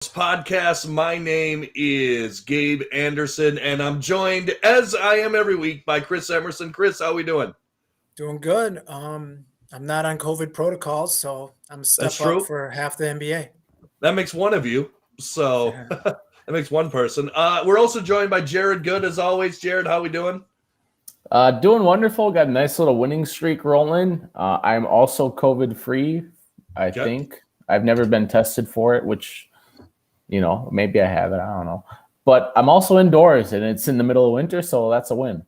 Podcast. My name is Gabe Anderson, and I'm joined, as I am every week, by Chris Emerson. Chris, how we doing? Doing good. I'm not on COVID protocols, so I'm a That's step up true. for half the NBA. That makes one of you. So that makes one person. We're also joined by Jared Good, as always. Jared, how we doing? Doing wonderful. Got a nice little winning streak rolling. I'm also COVID free. I think I've never been tested for it, which, maybe I have it. I don't know. But I'm also indoors, and it's in the middle of winter, so that's a win.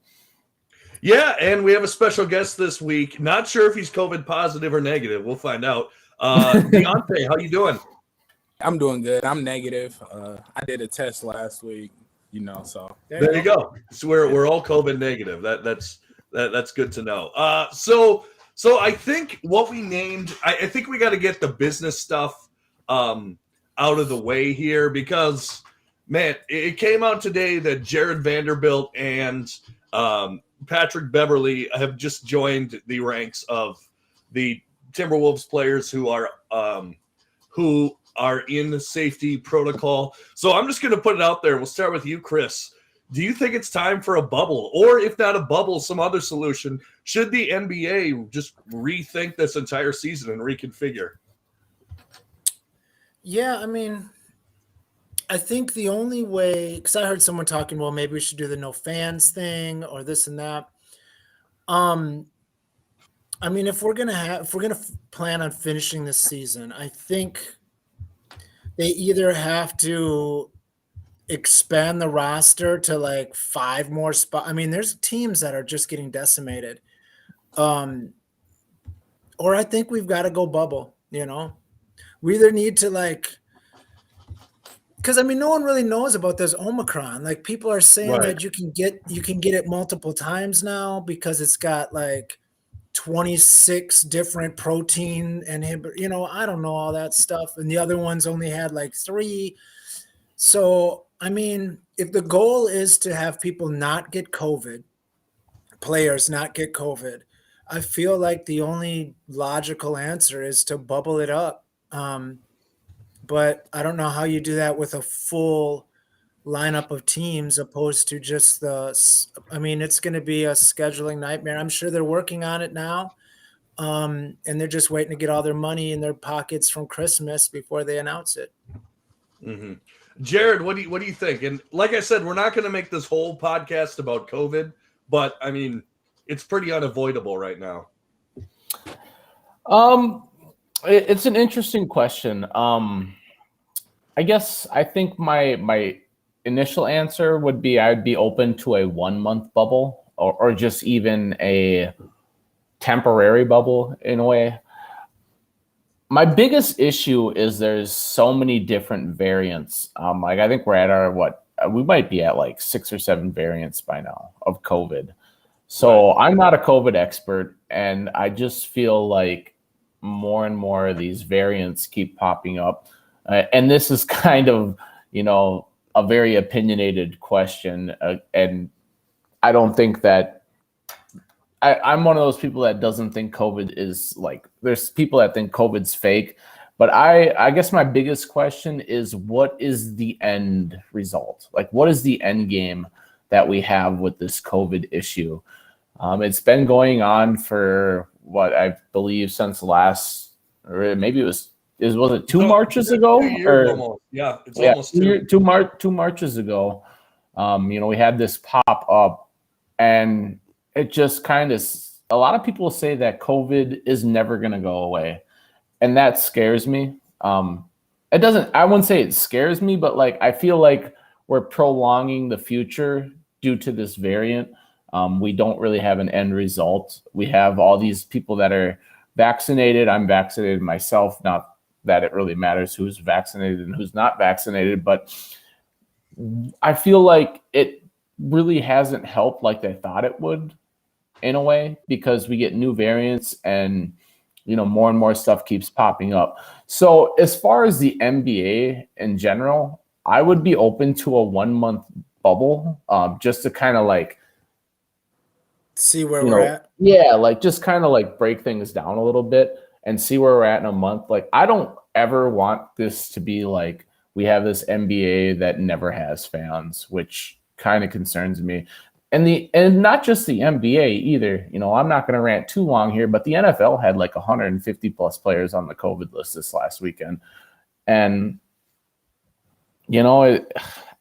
Yeah, and we have a special guest this week. Not sure if he's COVID positive or negative. We'll find out. Deontay, how you doing? I'm doing good. I'm negative. I did a test last week, so there you go. So we're all COVID negative. That's good to know. So I think what we named, I think we got to get the business stuff out of the way here because, man, it came out today that Jared Vanderbilt and Patrick Beverly have just joined the ranks of the Timberwolves players who are in the safety protocol. So I'm just going to put it out there. We'll start with you, Chris. Do you think it's time for a bubble? Or if not a bubble, some other solution? Should the NBA just rethink this entire season and reconfigure? Yeah, I mean, I think the only way, because I heard someone talking, well, maybe we should do the no fans thing or this and that. I mean, if we're gonna plan on finishing this season, I think they either have to expand the roster to like 5 more spots. I mean, there's teams that are just getting decimated. Or I think we've got to go bubble, We either need to because I mean, no one really knows about this Omicron. Like people are saying that you can get it multiple times now because it's got like 26 different protein inhibitor. I don't know all that stuff. And the other ones only had like 3. So, I mean, if the goal is to have people not get COVID, players not get COVID, I feel like the only logical answer is to bubble it up. But I don't know how you do that with a full lineup of teams opposed to just it's going to be a scheduling nightmare. I'm sure they're working on it now. And they're just waiting to get all their money in their pockets from Christmas before they announce it. Mm-hmm. Jared, what do you think? And like I said, we're not going to make this whole podcast about COVID, but I mean, it's pretty unavoidable right now. It's an interesting question. I guess I think my initial answer would be I'd be open to a 1-month bubble or just even a temporary bubble in a way. My biggest issue is there's so many different variants. I think we're at we might be at like 6 or 7 variants by now of COVID. So I'm not a COVID expert, and I just feel like more and more of these variants keep popping up. And this is kind of, a very opinionated question. And I don't think that I'm one of those people that doesn't think COVID is there's people that think COVID's fake. But I guess my biggest question is, what is the end result? What is the end game that we have with this COVID issue? It's been going on for what I believe since last, or maybe was it 2 marches ago? Almost. Yeah, it's almost 2. 2 marches ago. We had this pop up, and it just kind of, a lot of people say that COVID is never going to go away, and that scares me. It doesn't. I wouldn't say it scares me, but I feel like we're prolonging the future due to this variant. We don't really have an end result. We have all these people that are vaccinated. I'm vaccinated myself. Not that it really matters who's vaccinated and who's not vaccinated, but I feel like it really hasn't helped like they thought it would in a way, because we get new variants and, more and more stuff keeps popping up. So as far as the NBA in general, I would be open to a 1-month bubble, just to kind of see where we're at. Yeah, just kind of break things down a little bit and see where we're at in a month. I don't ever want this to be we have this NBA that never has fans, which kind of concerns me. And not just the NBA either. You know, I'm not going to rant too long here, but the NFL had like 150 plus players on the COVID list this last weekend. And, you know,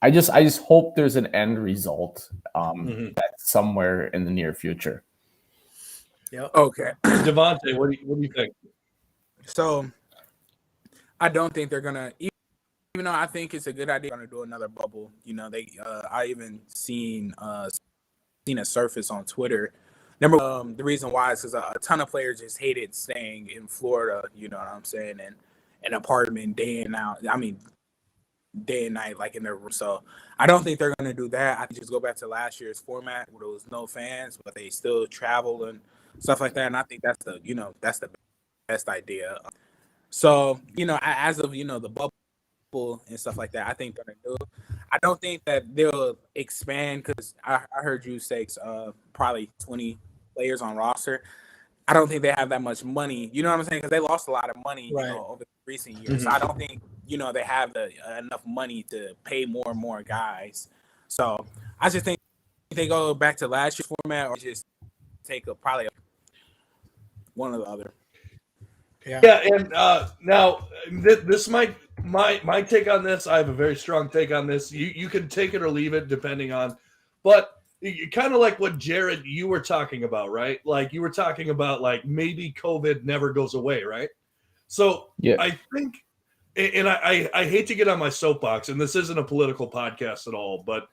I just hope there's an end result that's somewhere in the near future. Yep. Okay. Devontae, what do you think? So I don't think they're gonna, even though I think it's a good idea, gonna do another bubble. You know, I even seen a surface on Twitter. The reason why is because a ton of players just hated staying in Florida. You know what I'm saying? And an apartment day and out. I mean, day and night, like in their room. So I don't think they're gonna do that. I think just go back to last year's format where there was no fans, but they still travel and stuff like that. And I think that's the best idea. So, you know, as of, you know, the bubble and stuff like that, I think they're gonna do. I don't think that they'll expand because I heard you say probably 20 players on roster. I don't think they have that much money. You know what I'm saying? Because they lost a lot of money, Right. you know, over the recent years. So I don't think, you know, they have enough money to pay more and more guys. So I just think they go back to last year's format or just take probably one or the other. Yeah, and now this might my take on this. I have a very strong take on this. You can take it or leave it depending on, but kind of like what Jared you were talking about, right? Like you were talking about like maybe COVID never goes away, right? So yeah. I think, and I hate to get on my soapbox, and this isn't a political podcast at all, but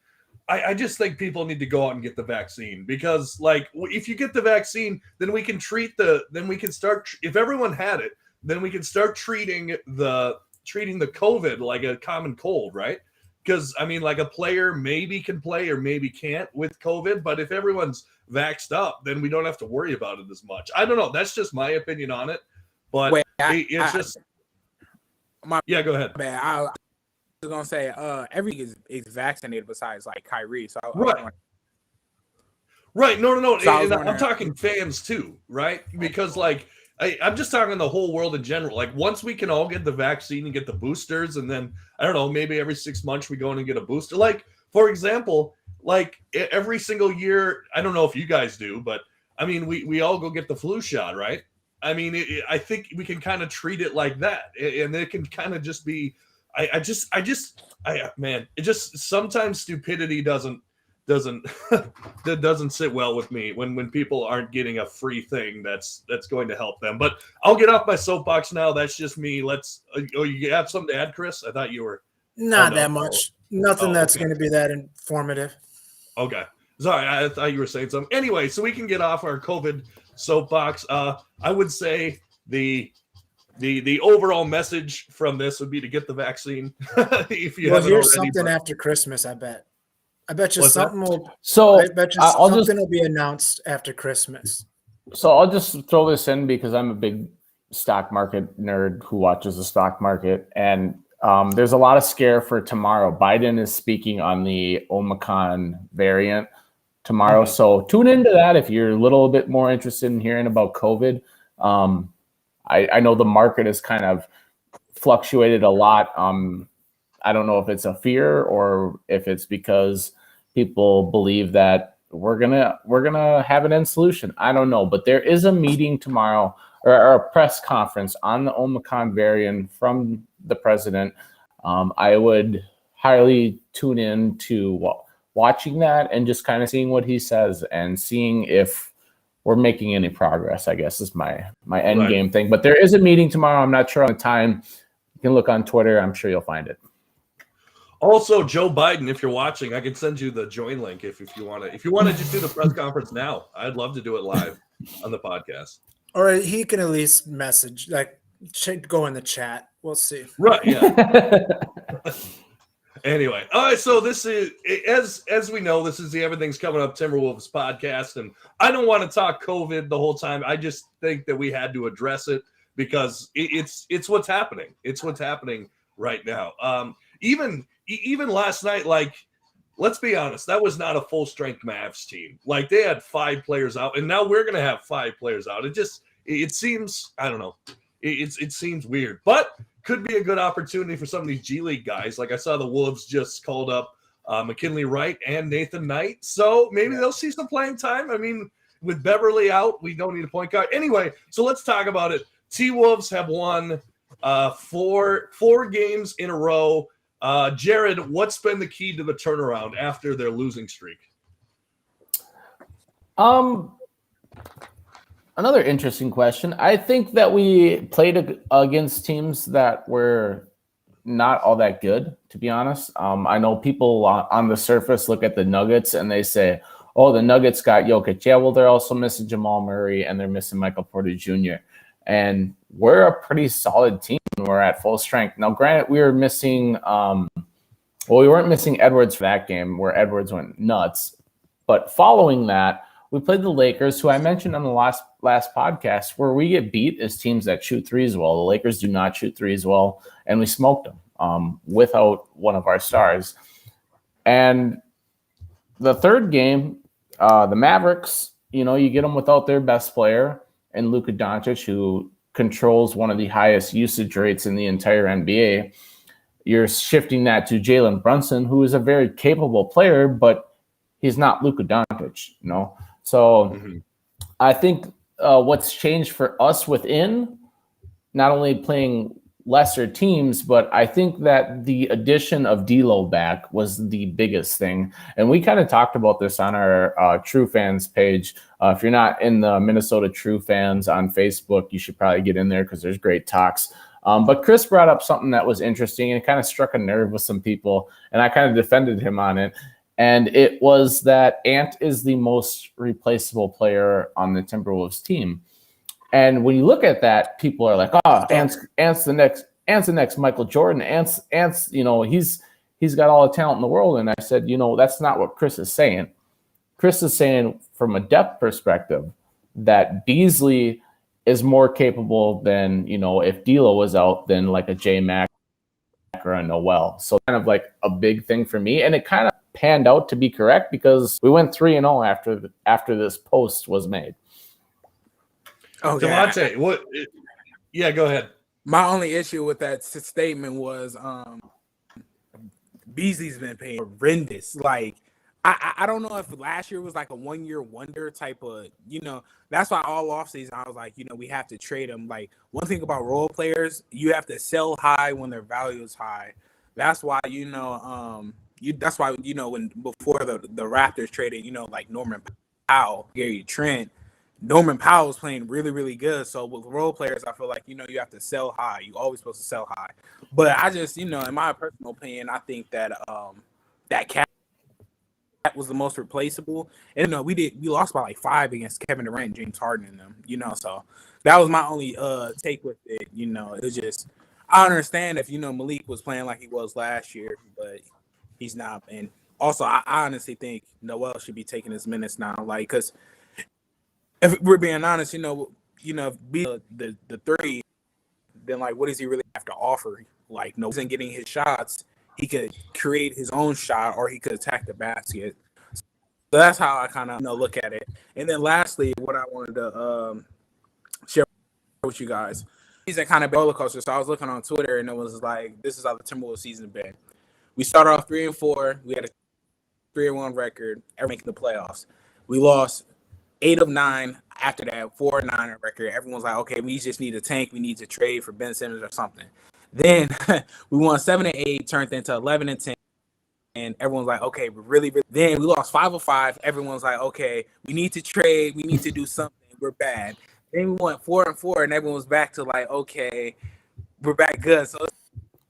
I just think people need to go out and get the vaccine because, like, if you get the vaccine, then we can start. If everyone had it, then we can start treating the COVID like a common cold, right? Because I mean, like a player maybe can play or maybe can't with COVID, but if everyone's vaxxed up, then we don't have to worry about it as much. I don't know. That's just my opinion on it, but yeah. Go ahead. Man, I was gonna say everything is vaccinated besides like Kyrie. So right. No. So I'm talking fans too, right? Because like I'm just talking the whole world in general. Like once we can all get the vaccine and get the boosters, and then I don't know, maybe every 6 months we go in and get a booster. Like for example, like every single year, I don't know if you guys do, but I mean we all go get the flu shot, right? I mean, I think we can kind of treat it like that, and it can kind of just be. Man, it just sometimes stupidity doesn't sit well with me when people aren't getting a free thing that's going to help them. But I'll get off my soapbox now. That's just me. You have something to add, Chris? I thought you were not that much. Nothing that's going to be that informative. Okay. Sorry, I thought you were saying something. Anyway, so we can get off our COVID soapbox. I would say the overall message from this would be to get the vaccine. If you haven't here's already, something after Christmas. I bet you something will. So I bet you something will be announced after Christmas. So I'll just throw this in because I'm a big stock market nerd who watches the stock market, and there's a lot of scare for tomorrow. Biden is speaking on the Omicron variant tomorrow, so tune into that if you're a little bit more interested in hearing about COVID. I know the market has kind of fluctuated a lot. I don't know if it's a fear or if it's because people believe that we're gonna have an end solution. I don't know, but there is a meeting tomorrow or a press conference on the Omicron variant from the president. I would highly tune in to watching that and just kind of seeing what he says and seeing if we're making any progress, I guess is my end game thing. But there is a meeting tomorrow. I'm not sure on the time. You can look on Twitter. I'm sure you'll find it. Also, Joe Biden, if you're watching, I can send you the join link if you want to. If you want to just do the press conference now, I'd love to do it live on the podcast. Or he can at least message, like go in the chat. We'll see. Right. Yeah. Anyway, all right. So this is, as we know, this is the Everything's Coming Up Timberwolves podcast, and I don't want to talk COVID the whole time. I just think that we had to address it because it's what's happening. It's what's happening right now. Even last night, like, let's be honest, that was not a full strength Mavs team. Like they had 5 players out, and now we're gonna have 5 players out. It seems, I don't know. It seems weird, but could be a good opportunity for some of these G League guys. Like I saw the Wolves just called up McKinley Wright and Nathan Knight. So maybe they'll see some playing time. I mean, with Beverly out, we don't need a point guard. Anyway, so let's talk about it. T-Wolves have won four games in a row. Jared, what's been the key to the turnaround after their losing streak? Another interesting question. I think that we played against teams that were not all that good, to be honest. I know people on the surface look at the Nuggets and they say, oh, the Nuggets got Jokic. Yeah, well, they're also missing Jamal Murray and they're missing Michael Porter Jr. And we're a pretty solid team. We're at full strength. Now, granted, we were missing we weren't missing Edwards for that game where Edwards went nuts. But following that, we played the Lakers, who I mentioned on the last podcast, where we get beat as teams that shoot threes well. The Lakers do not shoot threes well, and we smoked them without one of our stars. And the third game, the Mavericks, you get them without their best player, and Luka Doncic, who controls one of the highest usage rates in the entire NBA. You're shifting that to Jalen Brunson, who is a very capable player, but he's not Luka Doncic, So I think what's changed for us within, not only playing lesser teams, but I think that the addition of D'Lo back was the biggest thing. And we kind of talked about this on our True Fans page. If you're not in the Minnesota True Fans on Facebook, you should probably get in there because there's great talks. But Chris brought up something that was interesting and kind of struck a nerve with some people, and I kind of defended him on it. And it was that Ant is the most replaceable player on the Timberwolves team. And when you look at that, people are like, "Oh, Ant's the next Michael Jordan. Ant's he's got all the talent in the world." And I said, that's not what Chris is saying. Chris is saying, from a depth perspective, that Beasley is more capable than if D'Lo was out, than like a J Mac or a Noel. So kind of like a big thing for me, and it kind of panned out to be correct because we went 3-0 after this post was made. Oh, Devontae, what? Yeah, go ahead. My only issue with that statement was Beasley's been paying horrendous. Like, I don't know if last year was like a 1-year wonder type of, that's why all offseason I was like, we have to trade him. Like, one thing about role players, you have to sell high when their value is high. That's why, that's why, when before the Raptors traded, like Norman Powell, Gary Trent, Norman Powell was playing really, really good. So with role players, I feel like, you have to sell high. You're always supposed to sell high. But I just, in my personal opinion, I think that that Cat was the most replaceable. And we lost by like 5 against Kevin Durant and James Harden and them, so that was my only take with it. It was just, I understand if Malik was playing like he was last year, but he's not. And also I honestly think Noel should be taking his minutes now, like, because if we're being honest, if be the three, then like what does he really have to offer? Like, no, isn't getting his shots. He could create his own shot, or he could attack the basket. So that's how I kind of look at it. And then lastly, what I wanted to share with you guys, he's a kind of roller coaster. So I was looking on Twitter, and it was like, this is how the Timberwolves season has been. We started off 3-4. We had a 3-1 record. Making the playoffs. We lost 8 of 9 after that, 4-9 record. Everyone's like, okay, we just need a tank. We need to trade for Ben Simmons or something. Then we won 7-8, turned into 11-10. And everyone's like, okay, we're really. Then we lost 5 of 5. Everyone's like, okay, we need to trade. We need to do something. We're bad. Then we went 4-4, and everyone was back to like, okay, we're back good. So it's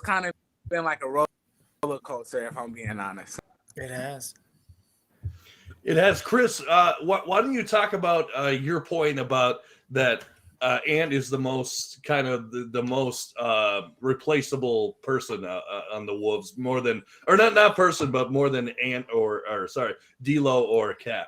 kind of been like a roller coaster, if I'm being honest. It has. It has. Chris, why don't you talk about your point about that Ant is the most kind of the most replaceable person on the Wolves, more than, or not person, but more than Ant or sorry, D'Lo or Cat.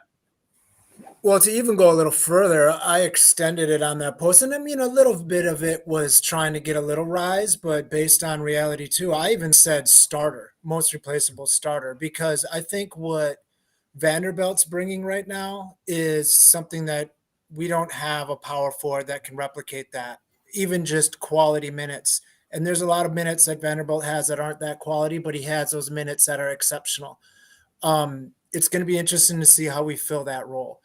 Well, to even go a little further, I extended it on that post. And I mean, a little bit of it was trying to get a little rise, but based on reality too, I even said starter, most replaceable starter, because I think what Vanderbilt's bringing right now is something that we don't have a power forward that can replicate that, even just quality minutes And there's a lot of minutes that Vanderbilt has that aren't that quality, but he has those minutes that are exceptional. It's going to be interesting to see how we fill that role.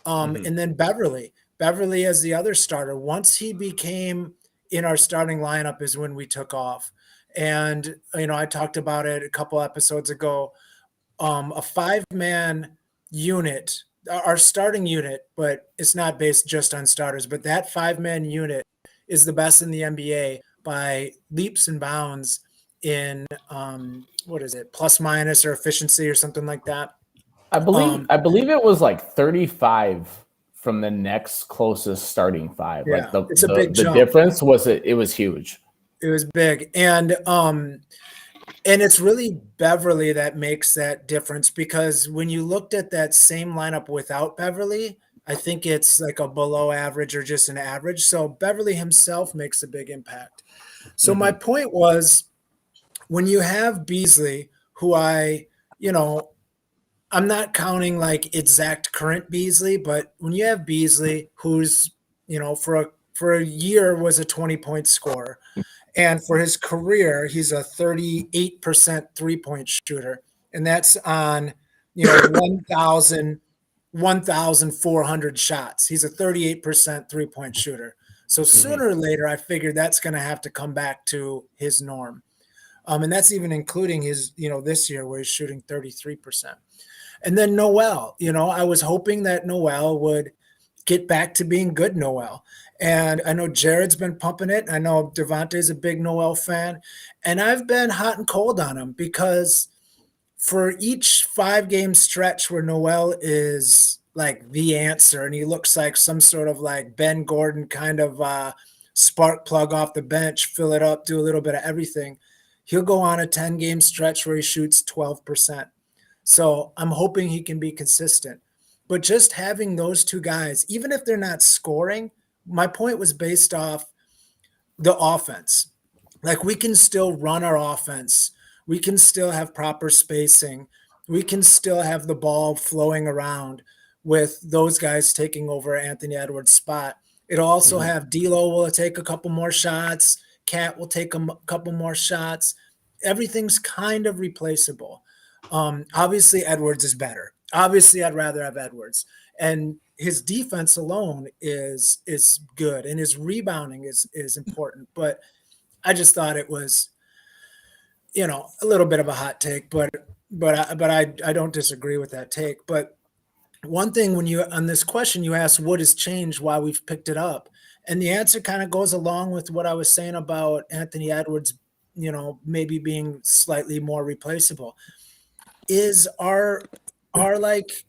And then Beverly as the other starter, once he became in our starting lineup is when we took off. And, I talked about it a couple episodes ago. A 5-man unit, our starting unit, but it's not based just on starters, but that 5-man unit is the best in the NBA by leaps and bounds in what is it, plus minus or efficiency or something like that. I believe it was like 35 from the next closest starting 5. Yeah, Like it's a big the jump. difference was it was huge. It was big. And it's really Beverly that makes that difference, because when you looked at that same lineup without Beverly, I think it's like a below average or just an average. So Beverly himself makes a big impact. So my point was, when you have Beasley, who I'm not counting like exact current Beasley, but when you have Beasley, who's, for a year was a 20-point scorer, and for his career, he's a 38% 3-point shooter, and that's on 1,400 shots. He's a 38% 3-point shooter. So sooner or later, I figured that's going to have to come back to his norm. And that's even including his, this year where he's shooting 33%. And then Noel, I was hoping that Noel would get back to being good Noel. And I know Jared's been pumping it. I know Devontae's a big Noel fan. And I've been hot and cold on him, because for each 5-game stretch where Noel is like the answer, and he looks like some sort of like Ben Gordon kind of spark plug off the bench, fill it up, do a little bit of everything, he'll go on a 10-game stretch where he shoots 12%. So I'm hoping he can be consistent. But just having those two guys, even if they're not scoring, my point was based off the offense. Like, we can still run our offense. We can still have proper spacing. We can still have the ball flowing around with those guys taking over Anthony Edwards' spot. It'll also have D'Lo will take a couple more shots. Cat will take a couple more shots. Everything's kind of replaceable. Obviously, Edwards is better. Obviously, I'd rather have Edwards. And his defense alone is good, and his rebounding is important. But I just thought it was, a little bit of a hot take, but I don't disagree with that take. But one thing, when you on this question, you asked what has changed, why we've picked it up, and the answer kind of goes along with what I was saying about Anthony Edwards, maybe being slightly more replaceable. Is our like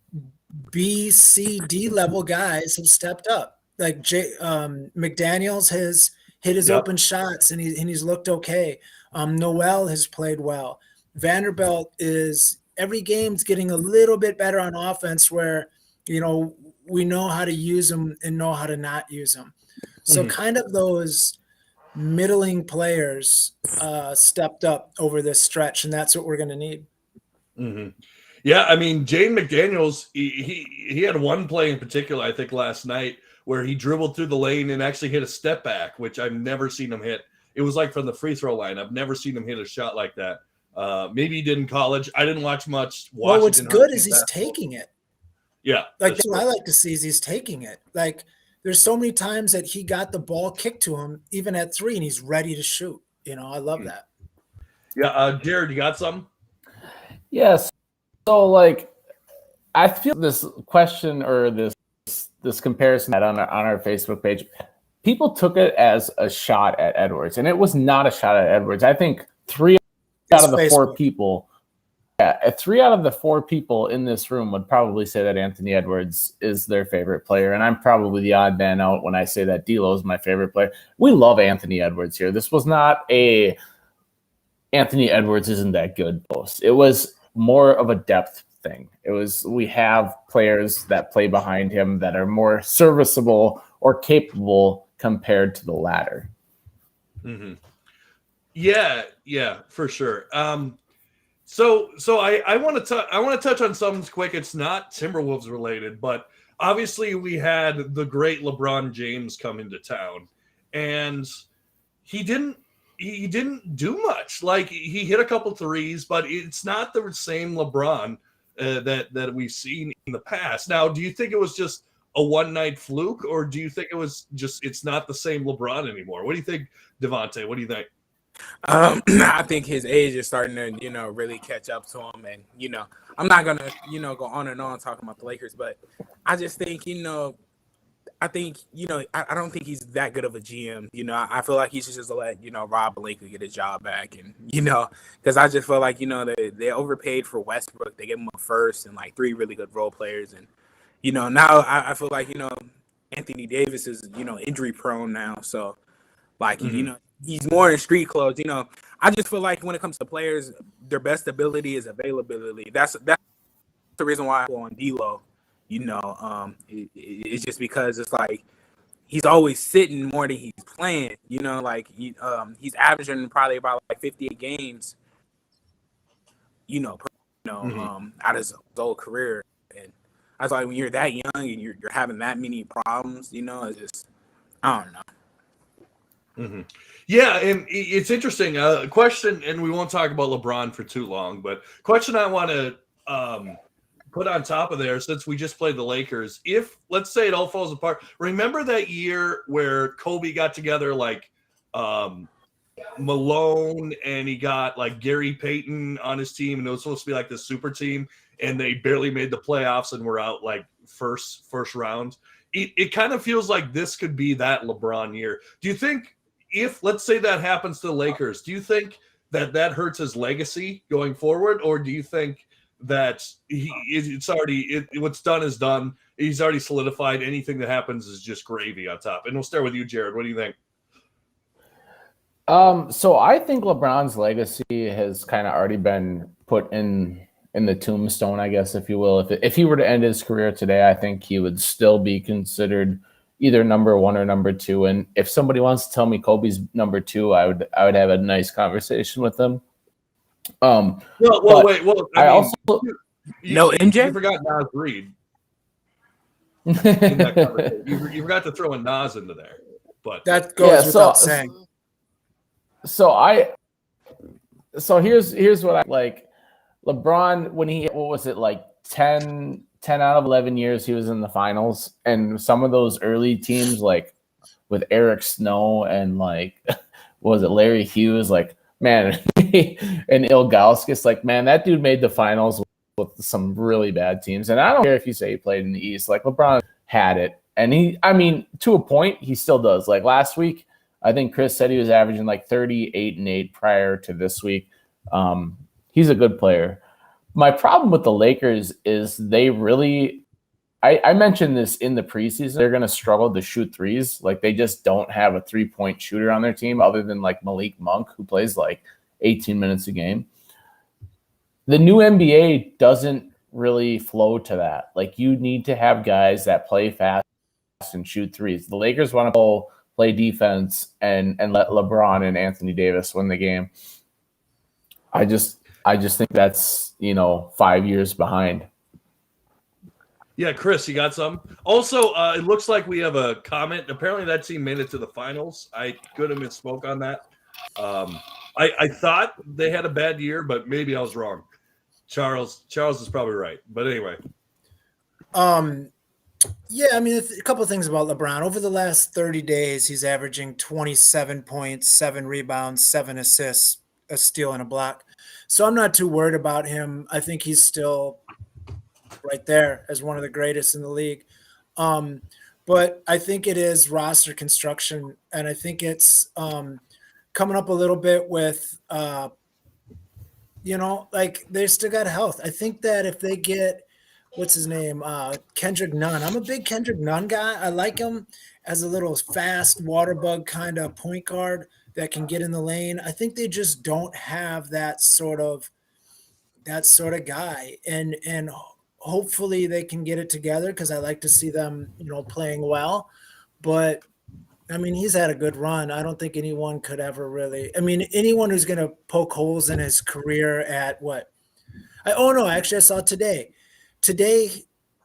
B, C, D level guys have stepped up. Like McDaniels has hit his open shots, and he's looked okay. Noel has played well. Vanderbilt is every game's getting a little bit better on offense, where we know how to use them and know how to not use them. So kind of those middling players stepped up over this stretch, and that's what we're going to need. Yeah, I mean, Jane McDaniels, he had one play in particular, I think last night, where he dribbled through the lane and actually hit a step back, which I've never seen him hit. It was like from the free throw line. I've never seen him hit a shot like that. Maybe he did in college. I didn't watch much. Well, what's good is he's taking it. Yeah. Like, that's what I like to see is he's taking it. Like, there's so many times that he got the ball kicked to him, even at 3, and he's ready to shoot. I love that. Yeah. Jared, you got some? Yes. So, like, I feel this question or this comparison on our Facebook page, people took it as a shot at Edwards, and it was not a shot at Edwards. I think 3 out of the 4 people, 3 out of the 4 people in this room would probably say that Anthony Edwards is their favorite player, and I'm probably the odd man out when I say that D'Lo is my favorite player. We love Anthony Edwards here. This was not a Anthony Edwards isn't that good post. It was more of a depth thing. It was, we have players that play behind him that are more serviceable or capable compared to the latter. Yeah, for sure. So I want to touch on something quick. It's not Timberwolves related, but obviously we had the great LeBron James come into town, and he didn't he didn't do much. Like he hit a couple threes, but it's not the same LeBron that we've seen in the past. Now, do you think it was just a one night fluke, or do you think it was just it's not the same LeBron anymore? What do you think, Devontae? What do you think? I think his age is starting to, really catch up to him. And, I'm not going to, go on and on talking about the Lakers, but I just think, I don't think he's that good of a GM. I feel like he should just let, Rob Blakely get his job back. And, because I just feel like, they overpaid for Westbrook. They gave him a first and like 3 really good role players. And, now I feel like, Anthony Davis is, injury prone now. So, like, he's more in street clothes. I just feel like when it comes to players, their best ability is availability. That's the reason why I go on D'Lo. It's just because it's like he's always sitting more than he's playing. Like he's averaging probably about like 58 games. Out of his whole career, and I was like, when you're that young and you're having that many problems, it's just I don't know. Yeah, and it's interesting. Question, and we won't talk about LeBron for too long, but question I want to put on top of there, since we just played the Lakers, if let's say it all falls apart, remember that year where Kobe got together like Malone and he got like Gary Payton on his team, and it was supposed to be like the super team, and they barely made the playoffs and were out like first round. It kind of feels like this could be that LeBron year. Do you think if let's say that happens to the Lakers, do you think that hurts his legacy going forward, or do you think that what's done is done? He's already solidified. Anything that happens is just gravy on top. And we'll start with you, Jared. What do you think? So I think LeBron's legacy has kind of already been put in the tombstone, I guess, if you will. If he were to end his career today, I think he would still be considered either number 1 or number 2. And if somebody wants to tell me Kobe's number 2, I would have a nice conversation with them. Wait. MJ? You forgot Nas Reed. In that conversation. You forgot to throw a Nas into there. But that goes without saying. So here's what I like. LeBron, when what was it, like 10 out of 11 years he was in the finals, and some of those early teams like with Eric Snow and like was it Larry Hughes, like man, and Ilgauskas, like man, that dude made the finals with some really bad teams. And I don't care if you say he played in the East, like LeBron had it, and to a point he still does. Like last week, I think Chris said he was averaging like 38 and 8 prior to this week. He's a good player. My problem with the Lakers is they really, I mentioned this in the preseason, they're going to struggle to shoot threes. Like they just don't have a 3-point shooter on their team other than like Malik Monk, who plays like 18 minutes a game. The new NBA doesn't really flow to that. Like you need to have guys that play fast and shoot threes. The Lakers want to play defense and let LeBron and Anthony Davis win the game. I just think that's 5 years behind. Yeah, Chris, you got some? Also, it looks like we have a comment. Apparently that team made it to the finals. I could have misspoke on that. I thought they had a bad year, but maybe I was wrong. Charles is probably right. But anyway. Yeah, I mean, a couple of things about LeBron. Over the last 30 days, he's averaging 27 points, 7 rebounds, 7 assists, a steal, and a block. So I'm not too worried about him. I think he's still right there as one of the greatest in the league. But I think it is roster construction, and I think it's coming up a little bit with, like they still got health. I think that if they get, what's his name, Kendrick Nunn. I'm a big Kendrick Nunn guy. I like him as a little fast water bug kind of point guard that can get in the lane. I think they just don't have that sort of guy, and hopefully they can get it together because I like to see them, playing well. But I mean, he's had a good run. I don't think anyone could ever really. I mean, anyone who's going to poke holes in his career at what? Actually, I saw today. Today,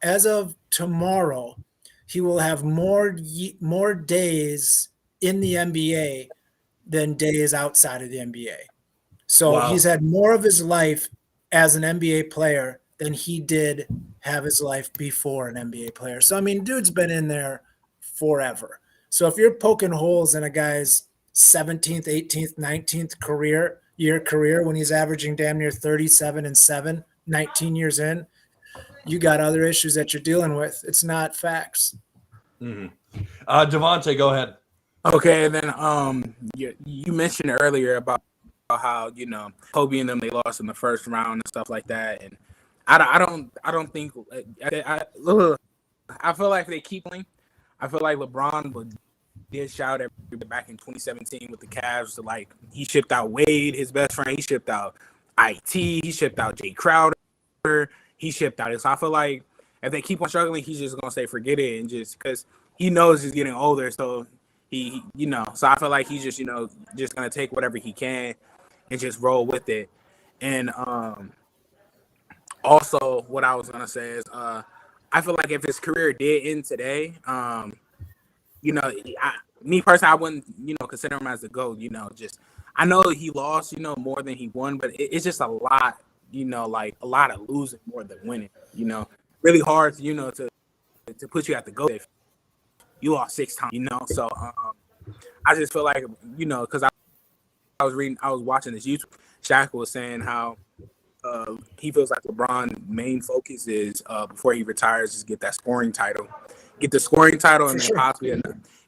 as of tomorrow, he will have more days in the NBA than days outside of the NBA. So Wow. he's had more of his life as an NBA player than he did have his life before an NBA player. So, I mean, dude's been in there forever. So if you're poking holes in a guy's 17th, 18th, 19th career when he's averaging damn near 37-7, 19 years in, you got other issues that you're dealing with. It's not facts. Mm-hmm. Devontae, go ahead. Okay, and then you mentioned earlier about how Kobe and them, they lost in the first round and stuff like that, and I don't think I feel like they keep playing. I feel like LeBron did shout at back in 2017 with the Cavs to like he shipped out Wade, his best friend. He shipped out IT. He shipped out Jay Crowder. He shipped out it. So I feel like if they keep on struggling, he's just gonna say forget it, and just because he knows he's getting older, so he So I feel like he's just just gonna take whatever he can and just roll with it. And also, what I was gonna say is I feel like if his career did end today, me personally, I wouldn't, consider him as the GOAT. Just I know he lost, more than he won, but it's just a lot, like a lot of losing more than winning. Really hard, to put you at the GOAT if you lost 6 times. So I just feel like, because I was watching this YouTube. Shaq was saying how he feels like LeBron's main focus is before he retires is get that scoring title, and then possibly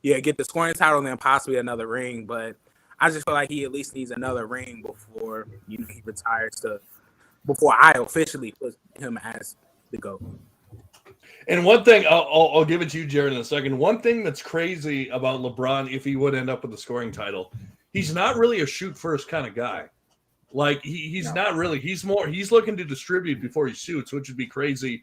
get the scoring title and then possibly another ring. But I just feel like he at least needs another ring before he retires before I officially put him as the GOAT. And one thing, I'll give it to you, Jared, in a second. One thing that's crazy about LeBron, if he would end up with the scoring title, he's not really a shoot first kind of guy. Like he's not really. He's looking to distribute before he shoots, which would be crazy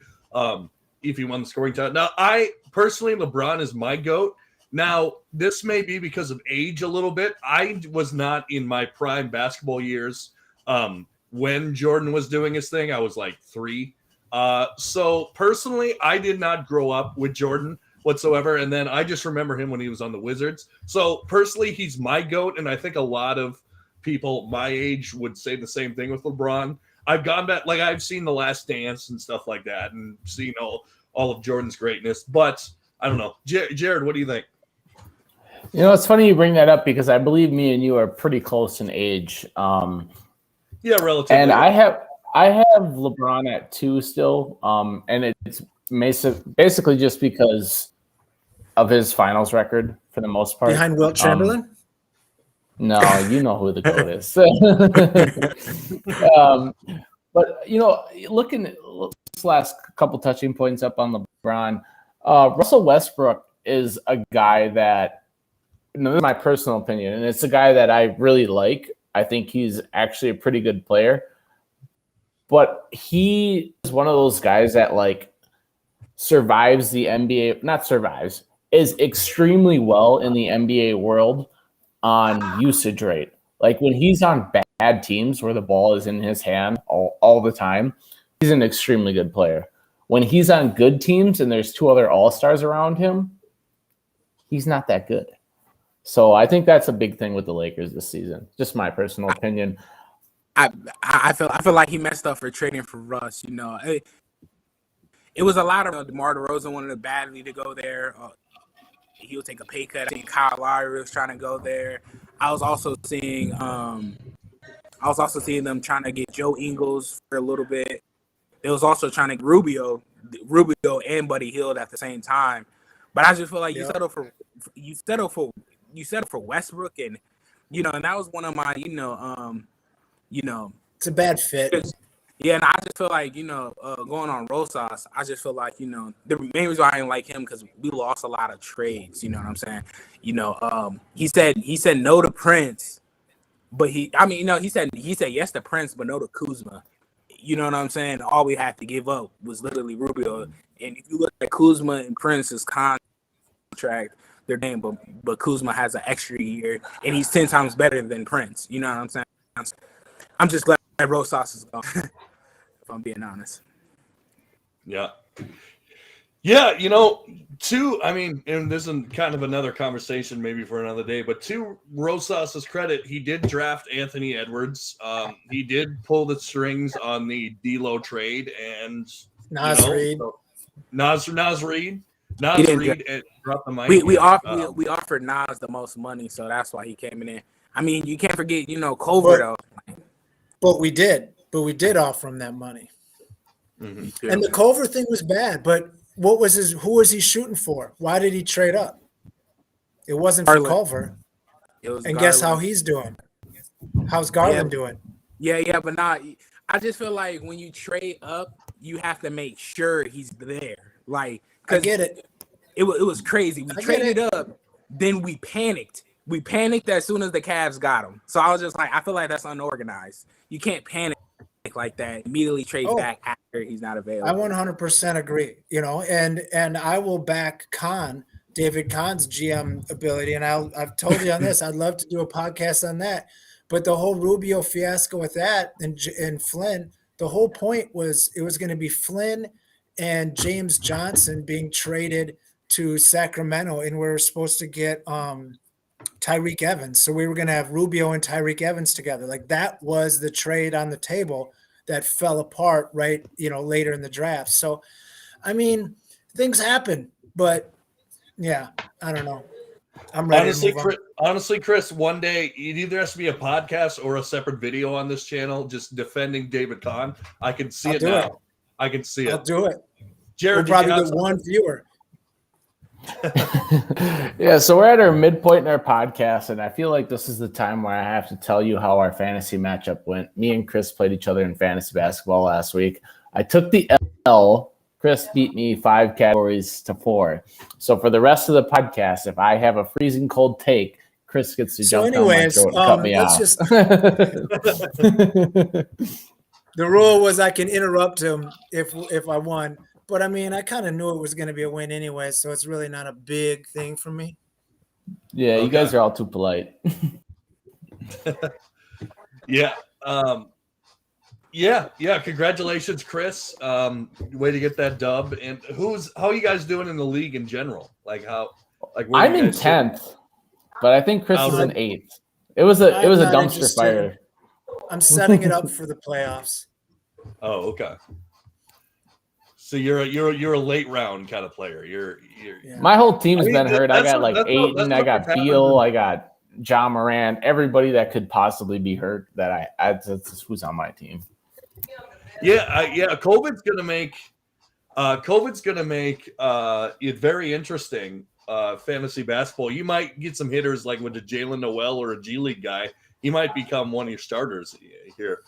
if he won the scoring title. Now, I personally, LeBron is my GOAT. Now, this may be because of age a little bit. I was not in my prime basketball years when Jordan was doing his thing. I was like 3. So personally, I did not grow up with Jordan whatsoever. And then I just remember him when he was on the Wizards. So personally, he's my GOAT. And I think a lot of people my age would say the same thing with LeBron. I've gone back, like I've seen The Last Dance and stuff like that and seen all of Jordan's greatness. But I don't know. Jared, what do you think? It's funny you bring that up because I believe me and you are pretty close in age. Yeah, relatively. And I have LeBron at 2 still, and it's basically just because of his finals record for the most part. Behind Wilt Chamberlain? No, you know who the GOAT is. But looking at this last couple touching points up on LeBron, Russell Westbrook is a guy that, this is my personal opinion, and it's a guy that I really like. I think he's actually a pretty good player. But he is one of those guys that survives the NBA, not survives, is extremely well in the NBA world on usage rate. Like when he's on bad teams where the ball is in his hand all the time, he's an extremely good player. When he's on good teams and there's 2 other all-stars around him, he's not that good. So I think that's a big thing with the Lakers this season. Just my personal opinion. I feel like he messed up for trading for Russ. It was a lot of DeMar DeRozan wanted badly to go there. He'll take a pay cut. I think Kyle Lowry was trying to go there. I was also seeing them trying to get Joe Ingles for a little bit. They was also trying to get Rubio and Buddy Hield at the same time. But I just feel like you settle for Westbrook, and and that was one of my it's a bad fit. Yeah, and I just feel like going on Rosas, I just feel like the main reason why I didn't like him because we lost a lot of trades. You know what I'm saying? He said no to Prince, but he said yes to Prince, but no to Kuzma. You know what I'm saying? All we had to give up was literally Rubio. And if you look at Kuzma and Prince's contract, they're damn, but Kuzma has an extra year, and he's 10 times better than Prince. You know what I'm saying? I'm just glad Rosas is gone, if I'm being honest. Yeah. Yeah, I mean, and this is kind of another conversation maybe for another day, but to Rosas's credit, he did draft Anthony Edwards. He did pull the strings on the D'Lo trade, and Nas Reed. so Nas Reed He didn't dropped the mic. we offered Nas the most money, so that's why he came in. I mean, you can't forget, Culver though. But we did offer him that money. Mm-hmm. And the Culver thing was bad, but who was he shooting for? Why did he trade up? It wasn't for Culver. It was and Garland. Guess how he's doing? How's Garland doing? Yeah, but not. I just feel like when you trade up, you have to make sure he's there. Like, I get it. It was crazy. We traded up, then we panicked. We panicked as soon as the Cavs got him. So I was just like, I feel like that's unorganized. You can't panic like that. Immediately trade back after he's not available. I 100% agree. And I will back David Kahn's GM ability. And I've told you on this, I'd love to do a podcast on that. But the whole Rubio fiasco with that and Flynn, the whole point was it was going to be Flynn and James Johnson being traded to Sacramento, and we were supposed to get Tyreke Evans. So we were going to have Rubio and Tyreke Evans together. Like, that was the trade on the table that fell apart later in the draft. So, I mean, things happen, but yeah, I don't know. I'm ready to move on. Honestly, Chris, one day it either has to be a podcast or a separate video on this channel just defending David Kahn. I can see it now. I can see it. I'll do it. Jared, we'll probably get one viewer. Yeah, so we're at our midpoint in our podcast, and I feel like this is the time where I have to tell you how our fantasy matchup went. Me and Chris played each other in fantasy basketball last week. I took the L. Chris beat me 5 categories to 4. So for the rest of the podcast, if I have a freezing cold take, Chris gets to jump down my throat and cut me off. The rule was I can interrupt him if I won. But, I mean, I kind of knew it was going to be a win anyway, so it's really not a big thing for me. Yeah, you guys are all too polite. Yeah. Yeah. Congratulations, Chris. Way to get that dub. And how are you guys doing in the league in general? I'm in 10th, but I think Chris is in 8th. It was a dumpster fire. I'm setting it up for the playoffs. Oh, okay. So you're a late round kind of player. My whole team's been hurt. I got Aiden, I got Beal, I got John Moran, everybody that could possibly be hurt. That's who's on my team. Yeah. COVID's gonna make it very interesting. Fantasy basketball. You might get some hitters like with a Jalen Noel or a G League guy. He might become one of your starters here.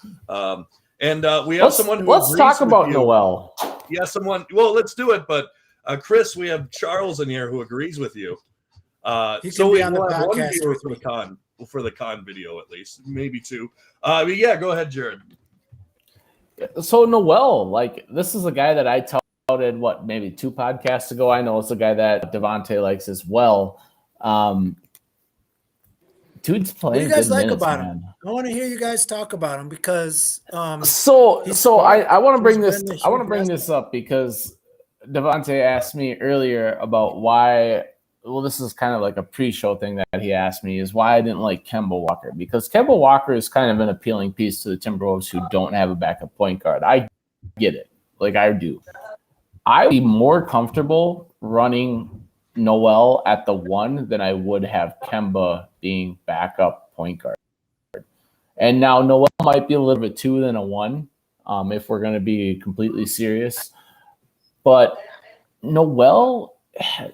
And we have someone. Let's talk about Noel. Yeah, someone. Well, let's do it. But Chris, we have Charles in here who agrees with you. So we have one viewer for the con video, at least, maybe 2. But yeah, go ahead, Jared. So Noel, this is a guy that I touted maybe 2 podcasts ago. I know it's a guy that Devontae likes as well. Dude's playing. What do you guys like minutes, about man. him? I want to hear you guys talk about him because I want to bring this up because Devontae asked me earlier about why. Well, this is kind of like a pre-show thing that he asked me, is why I didn't like Kemba Walker, because Kemba Walker is kind of an appealing piece to the Timberwolves who don't have a backup point guard. I get it. I do. I'd be more comfortable running Noel at the 1 than I would have Kemba being backup point guard. And now Noel might be a little bit 2 than a 1 if we're going to be completely serious. But Noel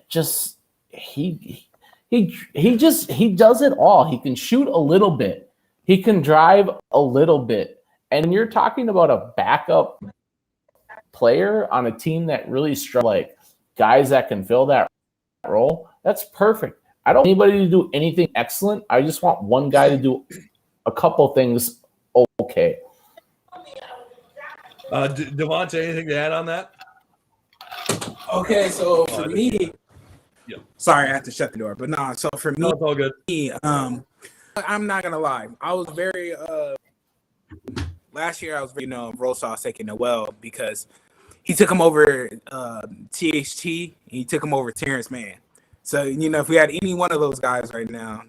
just he does it all. He can shoot a little bit. He can drive a little bit. And you're talking about a backup player on a team that really struggles, guys that can fill that role. That's perfect. I don't want anybody to do anything excellent. I just want one guy to do a couple things okay. Devontae, anything to add on that? Okay, so for me, sorry, I have to shut the door. But so for me, it's all good. I'm not gonna lie. I was very last year I was very Rosas taking Noel because he took him over THT. He took him over Terrence Mann. So if we had any one of those guys right now,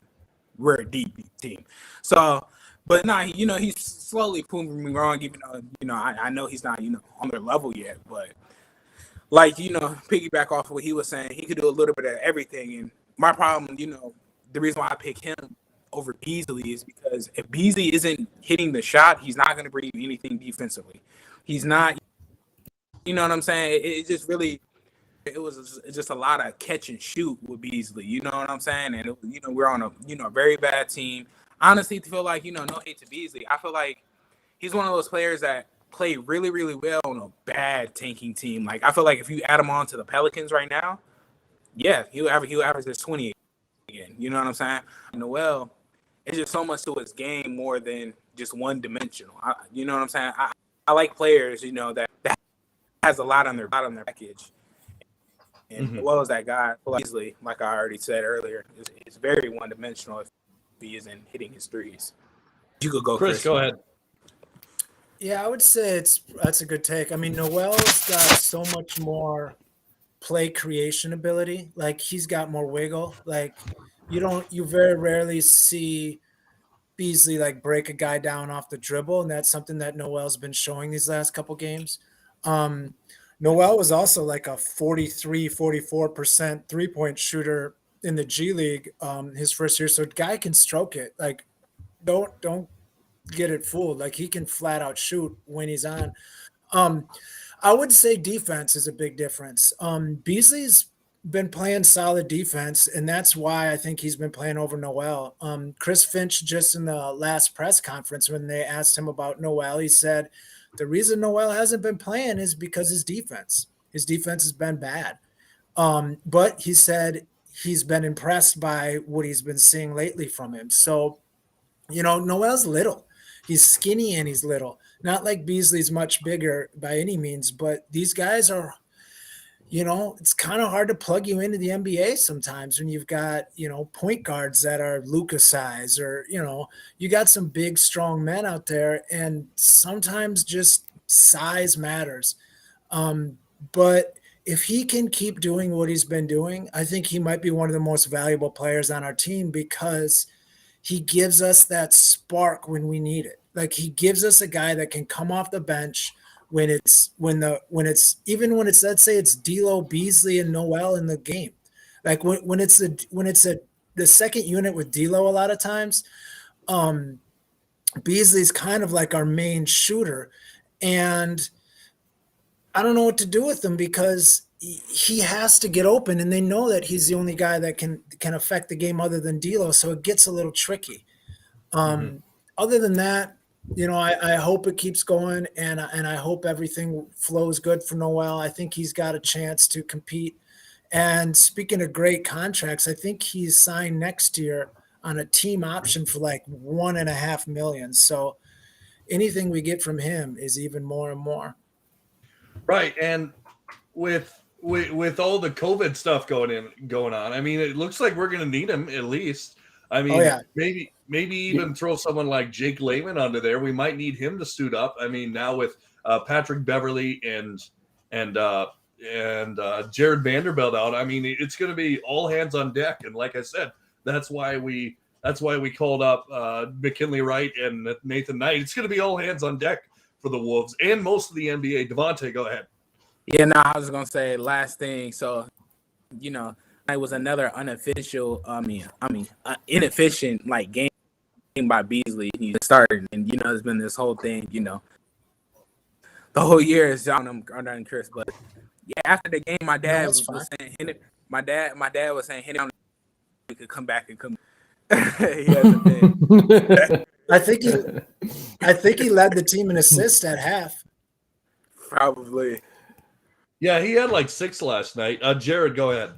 we're a deep team. So, but nah, he's slowly proving me wrong. Even though I know he's not on their level yet, but like piggyback off of what he was saying, he could do a little bit of everything. And my problem, the reason why I pick him over Beasley is because if Beasley isn't hitting the shot, he's not going to bring anything defensively. He's not. You know what I'm saying? It just really. It was just a lot of catch and shoot with Beasley. You know what I'm saying? And we're on a very bad team. Honestly, to feel like no hate to Beasley, I feel like he's one of those players that play really, really well on a bad tanking team. Like I feel like if you add him on to the Pelicans right now, yeah, he'll average this 20 again. You know what I'm saying? Noel, it's just so much to his game more than just one dimensional. You know what I'm saying? I like players that has a lot on their package. And as well as that guy, Beasley, like I already said earlier, is very one-dimensional if he isn't hitting his threes. You could go, Chris. Go ahead. Yeah, I would say that's a good take. I mean, Noel's got so much more play creation ability. Like he's got more wiggle. Like you very rarely see Beasley like break a guy down off the dribble, and that's something that Noel's been showing these last couple games. Noel was also like a 44% three-point shooter in the G League his first year. So guy can stroke it. Like don't get it fooled. Like he can flat out shoot when he's on. I would say defense is a big difference. Beasley's been playing solid defense, and that's why I think he's been playing over Noel. Chris Finch just in the last press conference when they asked him about Noel, he said the reason Noel hasn't been playing is because his defense has been bad. But he said he's been impressed by what he's been seeing lately from him. So, Noel's little. He's skinny and he's little. Not like Beasley's much bigger by any means, but these guys are, it's kind of hard to plug you into the NBA sometimes when you've got, point guards that are Luka size or, you got some big, strong men out there, and sometimes just size matters. But if he can keep doing what he's been doing, I think he might be one of the most valuable players on our team because he gives us that spark when we need it. Like he gives us a guy that can come off the bench when it's let's say it's D'Lo, Beasley, and Noel in the game. Like when it's the second unit with D'Lo a lot of times, Beasley's kind of like our main shooter, and I don't know what to do with him because he has to get open, and they know that he's the only guy that can affect the game other than D'Lo, so it gets a little tricky. Other than that, I hope it keeps going, and I hope everything flows good for Noel. I think he's got a chance to compete. And speaking of great contracts, I think he's signed next year on a team option for like $1.5 million. So anything we get from him is even more and more. Right, and with all the COVID stuff going on, I mean, it looks like we're going to need him at least. I mean, maybe even throw someone like Jake Layman under there. We might need him to suit up. I mean, now with Patrick Beverly and Jared Vanderbilt out, I mean, it's going to be all hands on deck. And like I said, that's why we called up McKinley Wright and Nathan Knight. It's going to be all hands on deck for the Wolves and most of the NBA. Devontae, go ahead. Yeah, no, I was going to say last thing. So, it was another inefficient like game by Beasley. He started, and it's been this whole thing. The whole year is on Chris. But yeah, after the game, my dad was saying, my dad was saying, he could come back and come. He hasn't been. I think he led the team in assists at half. Probably. Yeah, he had like 6 last night. Jared, go ahead.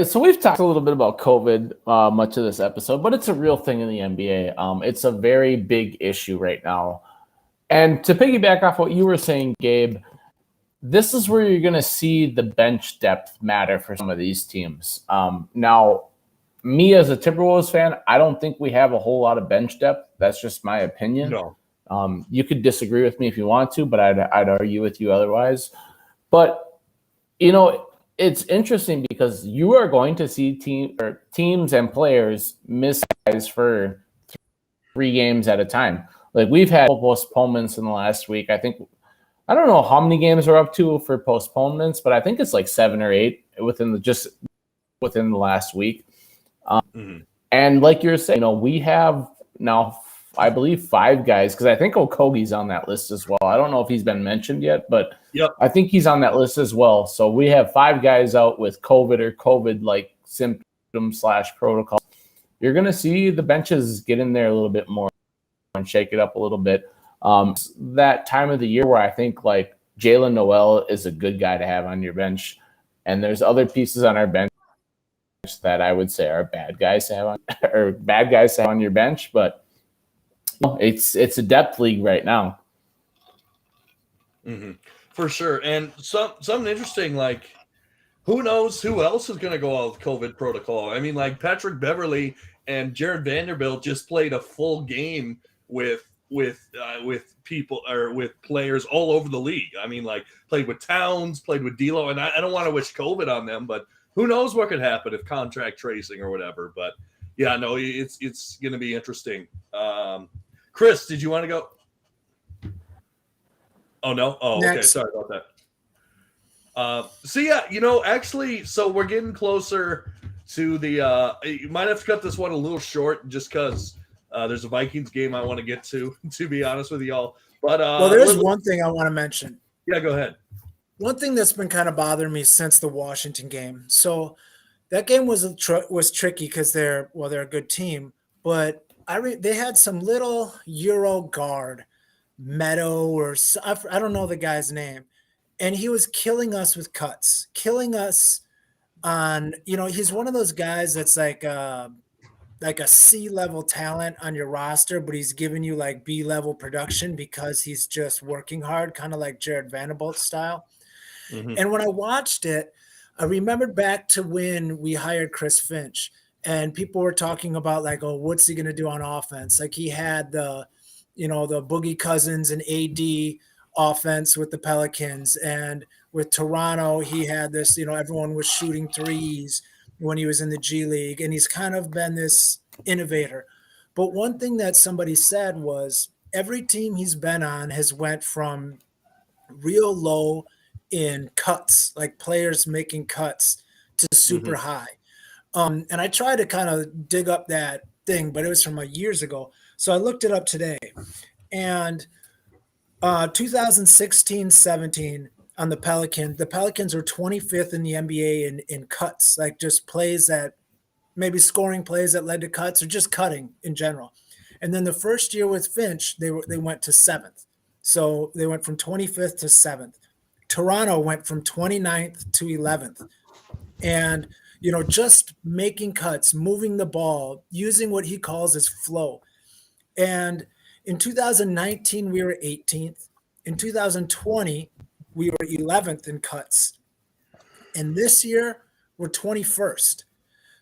So we've talked a little bit about COVID much of this episode, but it's a real thing in the NBA. It's a very big issue right now. And to piggyback off what you were saying, Gabe, this is where you're going to see the bench depth matter for some of these teams. Now, me as a Timberwolves fan, I don't think we have a whole lot of bench depth. That's just my opinion. No. You could disagree with me if you want to, but I'd argue with you otherwise. But it's interesting because you are going to see teams and players miss guys for 3 games at a time. Like we've had postponements in the last week. I don't know how many games are up to for postponements, but I think it's like 7 or 8 within the last week. And like you're saying, we have now, I believe, 5 guys, because I think Okogi's on that list as well. I don't know if he's been mentioned yet, but I think he's on that list as well. So we have 5 guys out with COVID or COVID-like symptoms / protocol. You're going to see the benches get in there a little bit more and shake it up a little bit. That time of the year where I think like Jalen Noel is a good guy to have on your bench, and there's other pieces on our bench that I would say are bad guys to have on your bench, but it's a depth league right now. For sure. And something interesting, like who knows who else is going to go out with COVID protocol? I mean, like Patrick Beverly and Jared Vanderbilt just played a full game with people or with players all over the league. I mean, like played with Towns, played with D'Lo, and I don't want to wish COVID on them, but who knows what could happen if contract tracing or whatever. But yeah, no, it's going to be interesting. Chris, did you want to go? Oh no. Oh, Next. Okay. Sorry about that. So yeah, actually, so we're getting closer to the. You might have to cut this one a little short just because there's a Vikings game I want to get to be honest with y'all. But well, there's one thing I want to mention. Yeah, go ahead. One thing that's been kind of bothering me since the Washington game. So that game was tricky because they're a good team, but they had some little Euro guard, Meadow, or I don't know the guy's name, and he was killing us with cuts, killing us on. He's one of those guys that's like a C-level talent on your roster, but he's giving you like B-level production because he's just working hard, kind of like Jared Vanderbilt style. And when I watched it, I remembered back to when we hired Chris Finch, and people were talking about like, oh, what's he going to do on offense? Like he had the Boogie Cousins and AD offense with the Pelicans, and with Toronto, he had this, everyone was shooting threes when he was in the G League, and he's kind of been this innovator. But one thing that somebody said was every team he's been on has went from real low in cuts, like players making cuts, to super high. And I tried to kind of dig up that thing, but it was from years ago. So I looked it up today, and 2016-17 on the Pelicans were 25th in the NBA in cuts, like just plays that maybe scoring plays that led to cuts or just cutting in general. And then the first year with Finch, they went to 7th. So they went from 25th to 7th. Toronto went from 29th to 11th. And, just making cuts, moving the ball, using what he calls his flow. And in 2019, we were 18th. In 2020, we were 11th in cuts. And this year, we're 21st.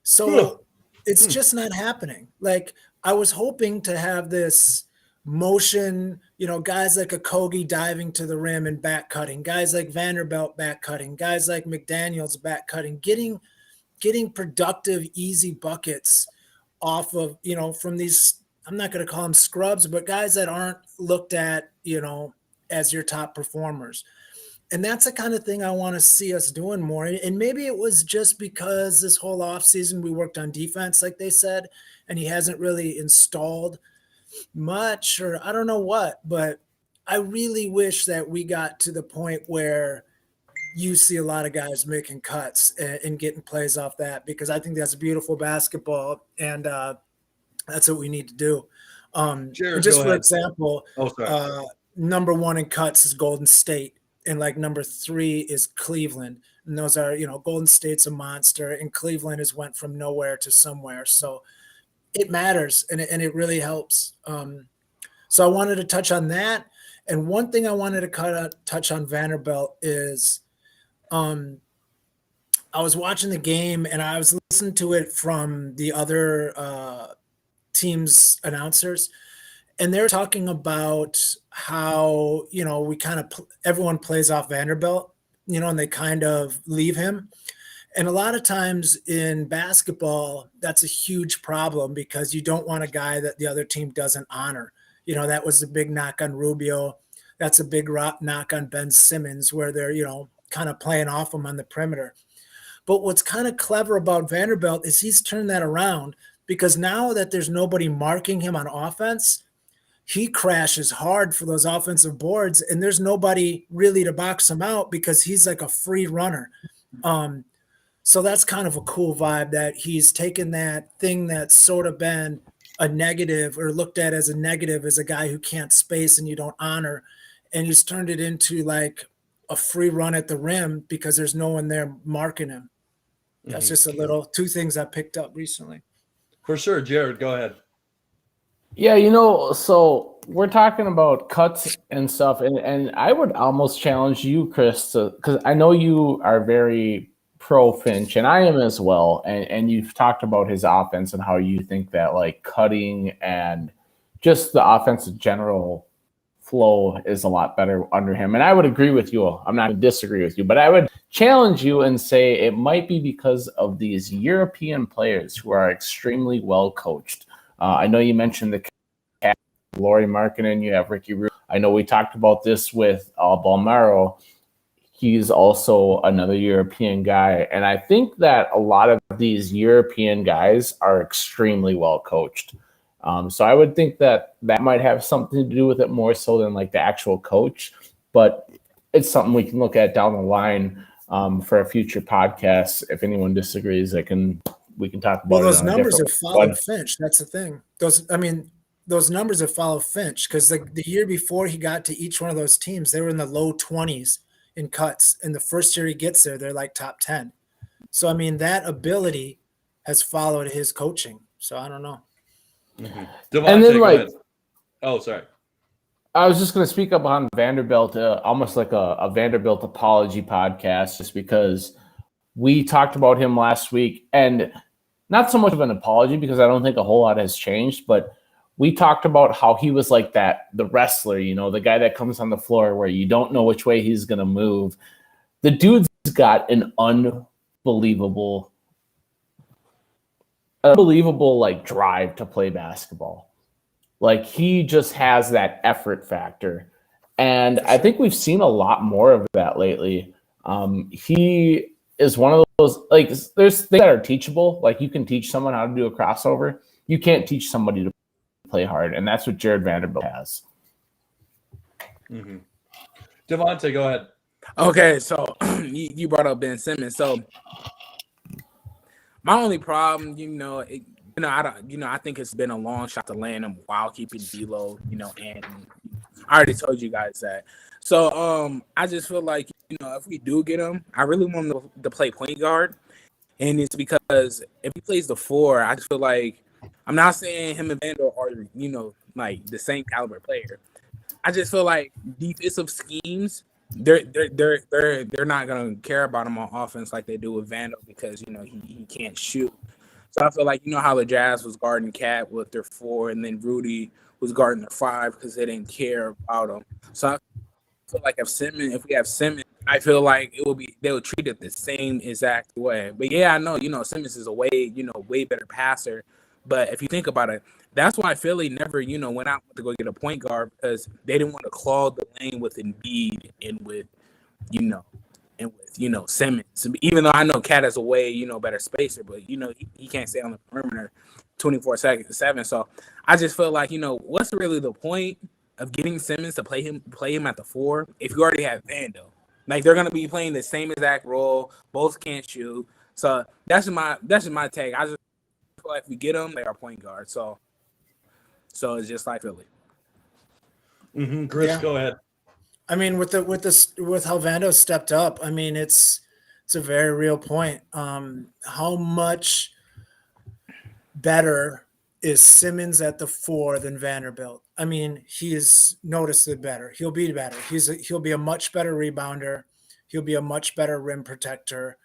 So it's just not happening. Like I was hoping to have this motion, guys like Okogie diving to the rim and back cutting, guys like Vanderbilt back cutting, guys like McDaniels back cutting, getting productive, easy buckets off of, from these, I'm not going to call them scrubs, but guys that aren't looked at, as your top performers. And that's the kind of thing I want to see us doing more. And maybe it was just because this whole offseason we worked on defense, like they said, and he hasn't really installed much, or I don't know what, but I really wish that we got to the point where you see a lot of guys making cuts and getting plays off that, because I think that's beautiful basketball, and that's what we need to do. Jared, just go for ahead. example, number 1 in cuts is Golden State, and like number 3 is Cleveland. And those are, Golden State's a monster, and Cleveland has went from nowhere to somewhere. So it matters, and it really helps. So I wanted to touch on that. And one thing I wanted to touch on Vanderbilt is I was watching the game, and I was listening to it from the other team's announcers. and they're talking about how, we kind of everyone plays off Vanderbilt, and they kind of leave him. And a lot of times in basketball, that's a huge problem because you don't want a guy that the other team doesn't honor. That was the big knock on Rubio. That's a big knock on Ben Simmons, where they're, kind of playing off him on the perimeter. But what's kind of clever about Vanderbilt is he's turned that around, because now that there's nobody marking him on offense, he crashes hard for those offensive boards, and there's nobody really to box him out because he's like a free runner. So that's kind of a cool vibe, that he's taken that thing that's sort of been a negative, or looked at as a negative, as a guy who can't space and you don't honor, and he's turned it into like a free run at the rim because there's no one there marking him. That's just two things I picked up recently. For sure. Jared, go ahead. Yeah, so we're talking about cuts and stuff, and I would almost challenge you, Chris, because I know you are very pro Finch, and I am as well, and you've talked about his offense and how you think that like cutting and just the offensive general flow is a lot better under him. And I would agree with you. I'm not going to disagree with you, but I would challenge you and say it might be because of these European players who are extremely well coached. I know you mentioned the Cat, Lauri Markkanen, you have Ricky Rubio. I know we talked about this with Balmero. He's also another European guy. And I think that a lot of these European guys are extremely well coached. So I would think that might have something to do with it more so than like the actual coach. But it's something we can look at down the line for a future podcast. If anyone disagrees, we can talk about well, it. Those numbers have followed Finch. That's the thing. Those numbers have followed Finch, because the year before he got to each one of those teams, they were in the low 20s in cuts. And the first year he gets there, they're like top 10. So, that ability has followed his coaching. So I don't know. Devontae, and then, like, oh, sorry. I was just going to speak up on Vanderbilt, almost like a Vanderbilt apology podcast, just because we talked about him last week, and not so much of an apology because I don't think a whole lot has changed, but we talked about how he was like the wrestler, the guy that comes on the floor where you don't know which way he's going to move. The dude's got an unbelievable like drive to play basketball. Like, he just has that effort factor. And I think we've seen a lot more of that lately. He is one of those, like, there's things that are teachable. Like, you can teach someone how to do a crossover. You can't teach somebody to play hard. And that's what Jared Vanderbilt has. Devontae, go ahead. Okay, so you brought up Ben Simmons. So my only problem, I think it's been a long shot to land him while keeping D'Lo, and I already told you guys that. So I just feel like, if we do get him, I really want him to play point guard. And it's because if he plays the 4, I just feel like, I'm not saying him and Vandal are, like the same caliber player. I just feel like defensive schemes, they're not gonna care about him on offense like they do with Vandal, because he can't shoot. So I feel like, how the Jazz was guarding Cat with their 4, and then Rudy was guarding their 5 because they didn't care about him. So I feel like if we have Simmons, I feel like they would treat it the same exact way. But yeah, I know, Simmons is a way better passer. But if you think about it, that's why Philly never, went out to go get a point guard, because they didn't want to clog the lane with Embiid and with Simmons. Even though I know Cat is a way, better spacer, but he can't stay on the perimeter 24/7. So I just feel like, what's really the point of getting Simmons to play him at the 4 if you already have Vando? Like, they're gonna be playing the same exact role. Both can't shoot. So that's just my take. I just feel like if we get them, they are point guards. So it's just like Philly. Chris, go ahead. With how Vando stepped up, it's a very real point. How much better is Simmons at the 4 than Vanderbilt? He's noticeably better. He'll be better. He'll be a much better rebounder. He'll be a much better rim protector.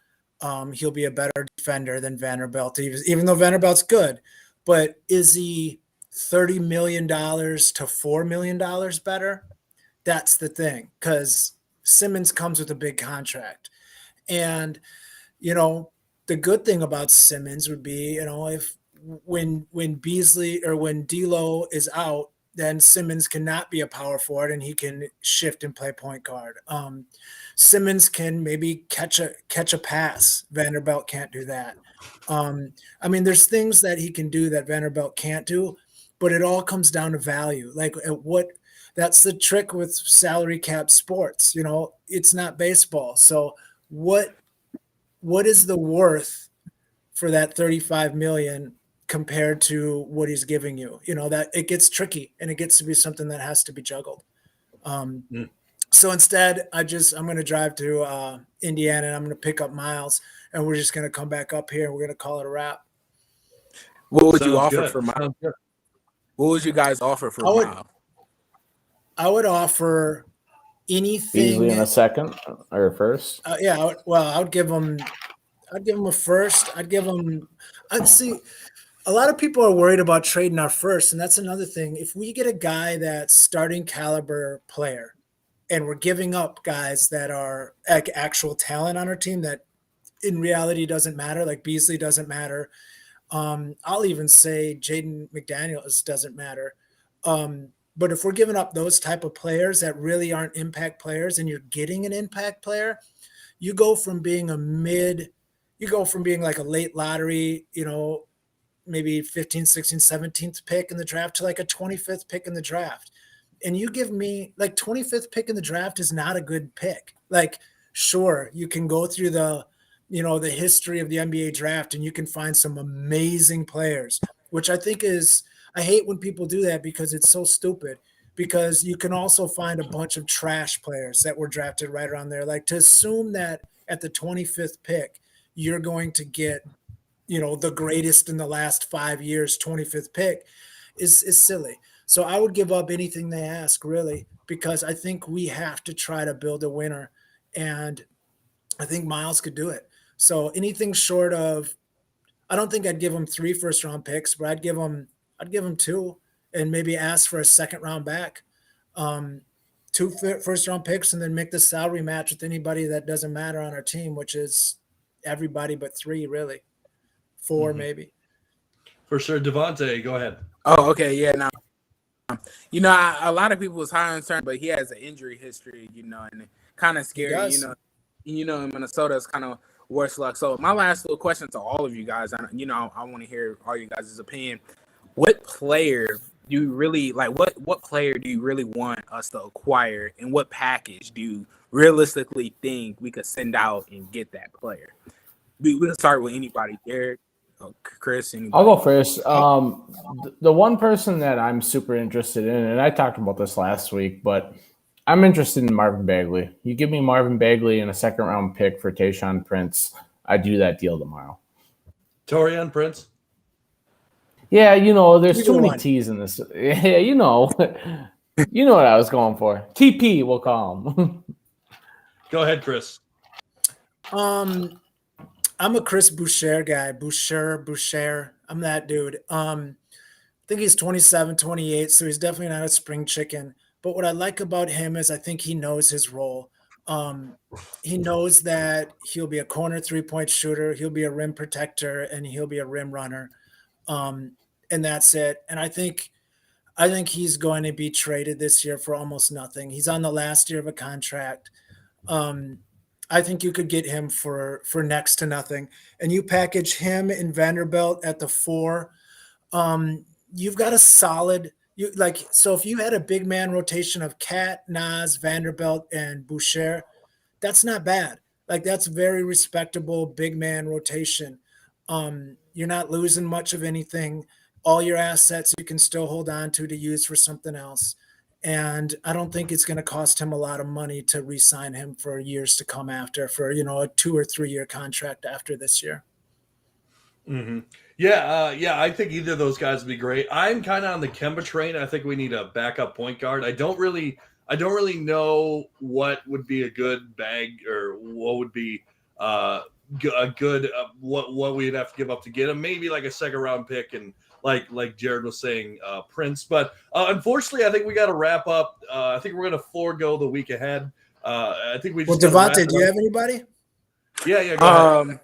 He'll be a better defender than Vanderbilt, even though Vanderbilt's good. But is he $30 million to $4 million better, that's the thing. Because Simmons comes with a big contract. And, the good thing about Simmons would be, if when Beasley or when D'Lo is out, then Simmons cannot be a power forward and he can shift and play point guard. Simmons can maybe catch a pass. Vanderbilt can't do that. There's things that he can do that Vanderbilt can't do, but it all comes down to value. Like that's the trick with salary cap sports. It's not baseball. So what is the worth for that 35 million compared to what he's giving you? That it gets tricky and it gets to be something that has to be juggled. So instead, I'm going to drive to Indiana and I'm going to pick up Miles and we're just going to come back up here and we're going to call it a wrap. What would you offer for Miles? What would you guys offer for Miles? I would offer anything. Easily in a second or first. I would give him a first. I'd see. A lot of people are worried about trading our first, and that's another thing. If we get a guy that's starting caliber player, and we're giving up guys that are like actual talent on our team that in reality doesn't matter, like Beasley doesn't matter. I'll even say Jaden McDaniels doesn't matter. But if we're giving up those type of players that really aren't impact players and you're getting an impact player, you go from being like a late lottery, maybe 15th, 16th, 17th pick in the draft to like a 25th pick in the draft. And you give me like 25th pick in the draft is not a good pick. Like, sure, you can go through the history of the NBA draft and you can find some amazing players, which I think I hate when people do that because it's so stupid, because you can also find a bunch of trash players that were drafted right around there. Like, to assume that at the 25th pick, you're going to get, the greatest in the last 5 years, 25th pick is silly. So I would give up anything they ask, really, because I think we have to try to build a winner. And I think Miles could do it. So anything short of, I don't think I'd give him 3 first-round picks, but I'd give him 2 and maybe ask for a second-round back, 2 first-round picks, and then make the salary match with anybody that doesn't matter on our team, which is everybody but 3, really. 4 maybe. For sure. Devontae, go ahead. Oh, okay. Yeah. Now, a lot of people was high on Turner, but he has an injury history, and it kind of scary. In Minnesota, it's kind of worse luck. So my last little question to all of you guys, I want to hear all you guys' opinion. What player do you really like? What player do you really want us to acquire, and what package do you realistically think we could send out and get that player? We can start with anybody. Derek, Chris, anybody. I'll go first. The one person that I'm super interested in, and I talked about this last week, but I'm interested in Marvin Bagley. You give me Marvin Bagley and a second-round pick for Tayshaun Prince, I'd do that deal tomorrow. Taurean Prince? Yeah, there's too many T's in this. Yeah, you know what I was going for. TP, we'll call him. Go ahead, Chris. I'm a Chris Boucher guy. Boucher. I'm that dude. I think he's 27, 28, so he's definitely not a spring chicken. But what I like about him is I think he knows his role. He knows that he'll be a corner 3-point shooter, he'll be a rim protector, and he'll be a rim runner. And that's it. And I think he's going to be traded this year for almost nothing. He's on the last year of a contract. I think you could get him for next to nothing. And you package him in Vanderbilt at the 4. You've got a solid so if you had a big man rotation of Cat, Nas, Vanderbilt, and Boucher, that's not bad. Like, that's very respectable big man rotation. You're not losing much of anything. All your assets you can still hold on to use for something else. And I don't think it's going to cost him a lot of money to re-sign him for years to come after, for, a 2 or 3 year contract after this year. Mm-hmm. Yeah, I think either of those guys would be great. I'm kind of on the Kemba train. I think we need a backup point guard. I don't really know what would be a good bag, or what would be a good what we'd have to give up to get him. Maybe like a second round pick and like Jared was saying, Prince. But unfortunately, I think we got to wrap up. I think we're going to forego the week ahead. I think we just Devontae, do you have anybody? Yeah, go ahead.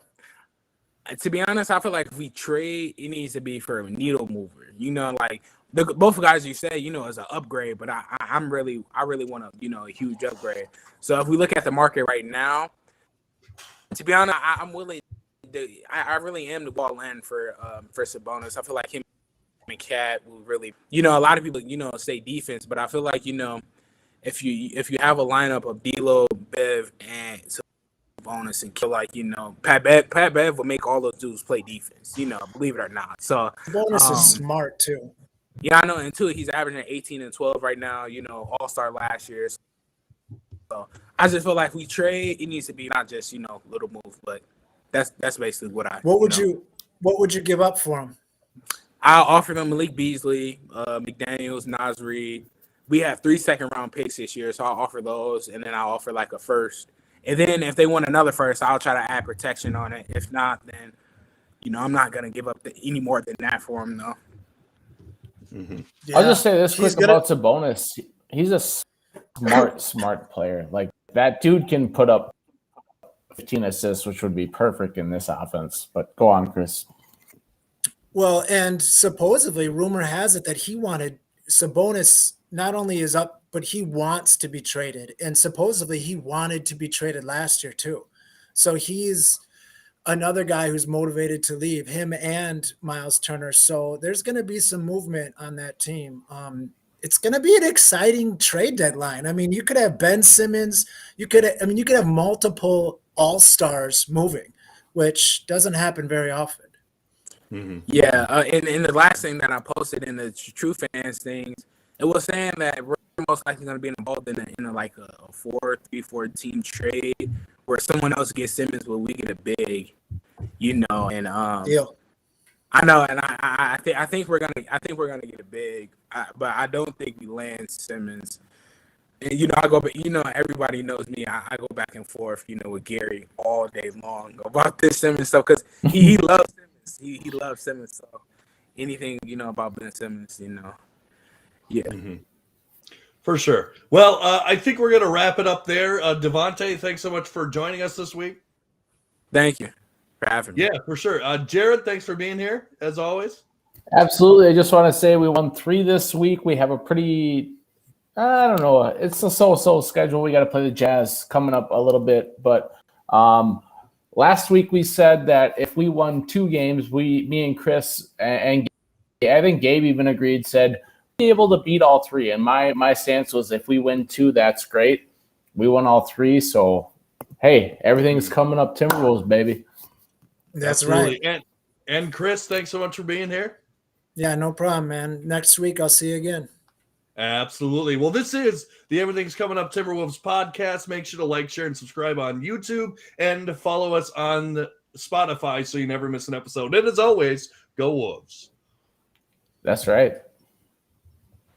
To be honest, I feel like if we trade, it needs to be for a needle mover. Like both guys you say, is an upgrade, but I really want a huge upgrade. So if we look at the market right now, to be honest, I'm willing. I really am the ball in for Sabonis. I feel like him and Cat will really, a lot of people say defense, but I feel like if you have a lineup of D'Lo, Bev, and Sabonis, and kill Pat Bev will make all those dudes play defense. Believe it or not. So Sabonis is smart too. Yeah, I know, and two, he's averaging 18 and 12 right now. All-star last year. So I just feel like we trade, it needs to be not just little move, but that's basically what I. What would you give up for him? I'll offer them Malik Beasley, McDaniels, Nas Reed. We have 3 second-round picks this year, so I'll offer those, and then I'll offer like a first. And then if they want another first, I'll try to add protection on it. If not, then I'm not gonna give up any more than that for him, though. Mm-hmm. Yeah. I'll just say this quick about Sabonis. He's a smart player. Like, that dude can put up 15 assists, which would be perfect in this offense. But go on, Chris. Well, and supposedly rumor has it that he wanted Sabonis not only is up, but he wants to be traded. And supposedly he wanted to be traded last year too. So he's another guy who's motivated to leave, him and Miles Turner. So there's going to be some movement on that team. It's going to be an exciting trade deadline. I mean, you could have Ben Simmons. You could have multiple all-stars moving, which doesn't happen very often. Mm-hmm. Yeah, and the last thing that I posted in the True Fans things, it was saying that we're most likely going to be involved in a 4-3-4 team trade where someone else gets Simmons, but we get a big, and deal. I know, and I think we're gonna get a big, but I don't think we land Simmons. And I go, but everybody knows me. I go back and forth, with Gary all day long about this Simmons stuff because he loves Simmons. He loves Simmons. So anything about Ben Simmons, yeah. Mm-hmm. For sure. Well, I think we're gonna wrap it up there. Devontae, thanks so much for joining us this week. Thank you for having me. Yeah, for sure. Jared, thanks for being here as always. Absolutely. I just want to say we won 3 this week. We have a pretty, I don't know, it's a so-so schedule. We got to play the Jazz coming up a little bit, but last week we said that if we won 2 games, me and Chris and I think Gabe even agreed, said be able to beat all 3. And my stance was if we win 2, that's great. We won all 3, so hey, everything's coming up Timberwolves, baby. That's Absolutely. right. And Chris, thanks so much for being here. Yeah, no problem, man. Next week I'll see you again. Absolutely. Well, this is the Everything's Coming Up Timberwolves podcast. Make sure to like, share, and subscribe on YouTube and follow us on Spotify so you never miss an episode. And as always, go Wolves. That's right.